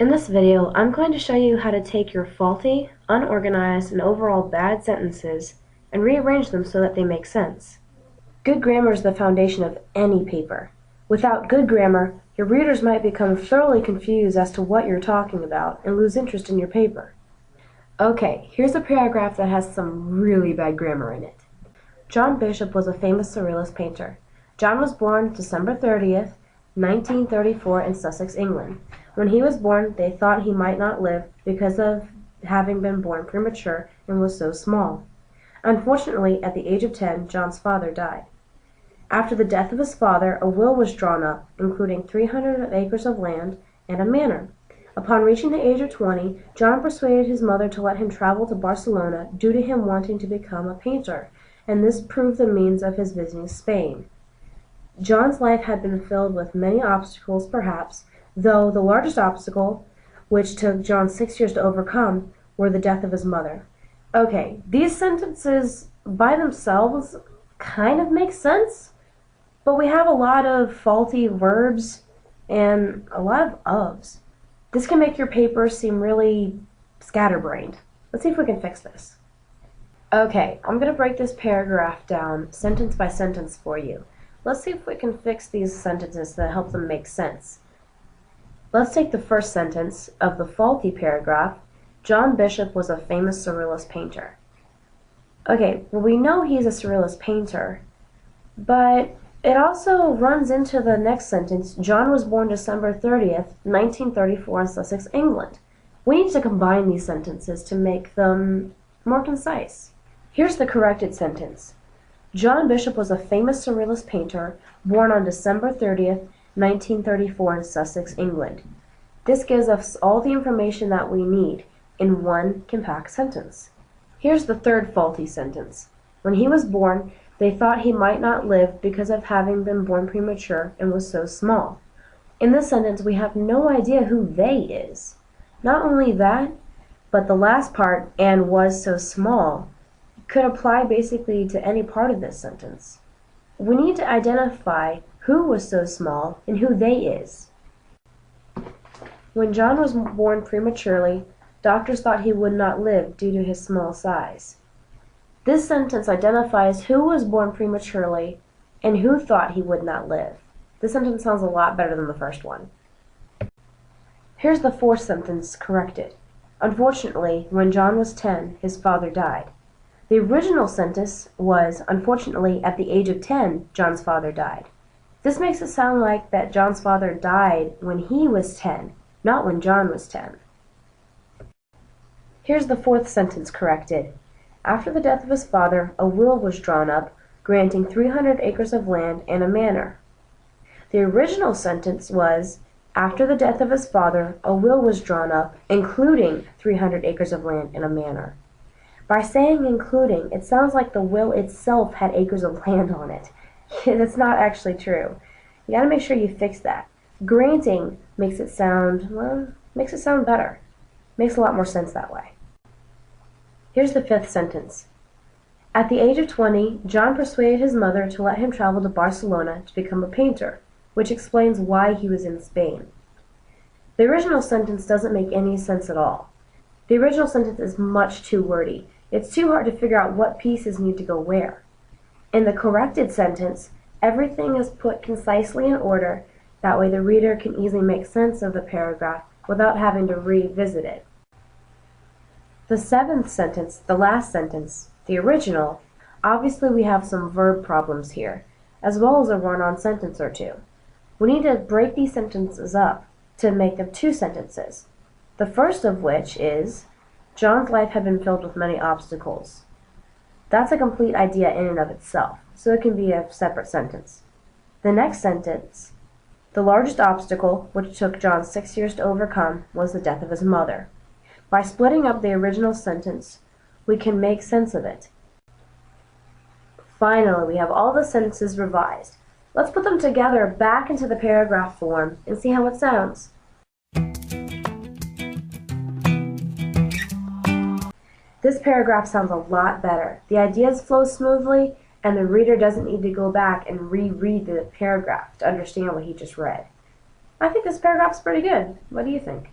In this video, I'm going to show you how to take your faulty, unorganized, and overall bad sentences and rearrange them so that they make sense. Good grammar is the foundation of any paper. Without good grammar, your readers might become thoroughly confused as to what you're talking about and lose interest in your paper. Okay, here's a paragraph that has some really bad grammar in it. John Bishop was a famous surrealist painter. John was born December 30th, 1934 in Sussex, England. When he was born, they thought he might not live because of having been born premature and was so small. Unfortunately, at the age of 10, John's father died. After the death of his father, a will was drawn up, including 300 acres of land and a manor. Upon reaching the age of 20, John persuaded his mother to let him travel to Barcelona due to him wanting to become a painter, and this proved the means of his visiting Spain. John's life had been filled with many obstacles, perhaps, though the largest obstacle, which took John 6 years to overcome, were the death of his mother. Okay, these sentences by themselves kind of make sense, but we have a lot of faulty verbs and a lot of ofs. This can make your paper seem really scatterbrained. Let's see if we can fix this. Okay, I'm going to break this paragraph down sentence by sentence for you. Let's see if we can fix these sentences to help them make sense. Let's take the first sentence of the faulty paragraph. John Bishop was a famous surrealist painter. Okay, well, we know he's a surrealist painter, but it also runs into the next sentence. John was born December 30th, 1934 in Sussex, England. We need to combine these sentences to make them more concise. Here's the corrected sentence. John Bishop was a famous surrealist painter born on December 30th, 1934 in Sussex, England. This gives us all the information that we need in one compact sentence. Here's the third faulty sentence. When he was born, they thought he might not live because of having been born premature and was so small. In this sentence, we have no idea who they is. Not only that, but the last part, and was so small, could apply basically to any part of this sentence. We need to identify who was so small and who they is. When John was born prematurely, doctors thought he would not live due to his small size. This sentence identifies who was born prematurely and who thought he would not live. This sentence sounds a lot better than the first one. Here's the fourth sentence corrected. Unfortunately, when John was 10, his father died. The original sentence was, unfortunately, at the age of 10, John's father died. This makes it sound like that John's father died when he was 10, not when John was 10. Here's the fourth sentence corrected. After the death of his father, a will was drawn up, granting 300 acres of land and a manor. The original sentence was, after the death of his father, a will was drawn up, including 300 acres of land and a manor. By saying including, it sounds like the will itself had acres of land on it. That's not actually true. You gotta make sure you fix that. Granting makes it sound better. Makes a lot more sense that way. Here's the fifth sentence. At the age of 20, John persuaded his mother to let him travel to Barcelona to become a painter, which explains why he was in Spain. The original sentence doesn't make any sense at all. The original sentence is much too wordy. It's too hard to figure out what pieces need to go where. In the corrected sentence, everything is put concisely in order. That way the reader can easily make sense of the paragraph without having to revisit it. The seventh sentence, the last sentence, the original, obviously we have some verb problems here, as well as a run-on sentence or two. We need to break these sentences up to make them two sentences. The first of which is, John's life had been filled with many obstacles. That's a complete idea in and of itself, so it can be a separate sentence. The next sentence, the largest obstacle, which took John 6 years to overcome, was the death of his mother. By splitting up the original sentence, we can make sense of it. Finally, we have all the sentences revised. Let's put them together back into the paragraph form and see how it sounds. This paragraph sounds a lot better. The ideas flow smoothly, and the reader doesn't need to go back and reread the paragraph to understand what he just read. I think this paragraph's pretty good. What do you think?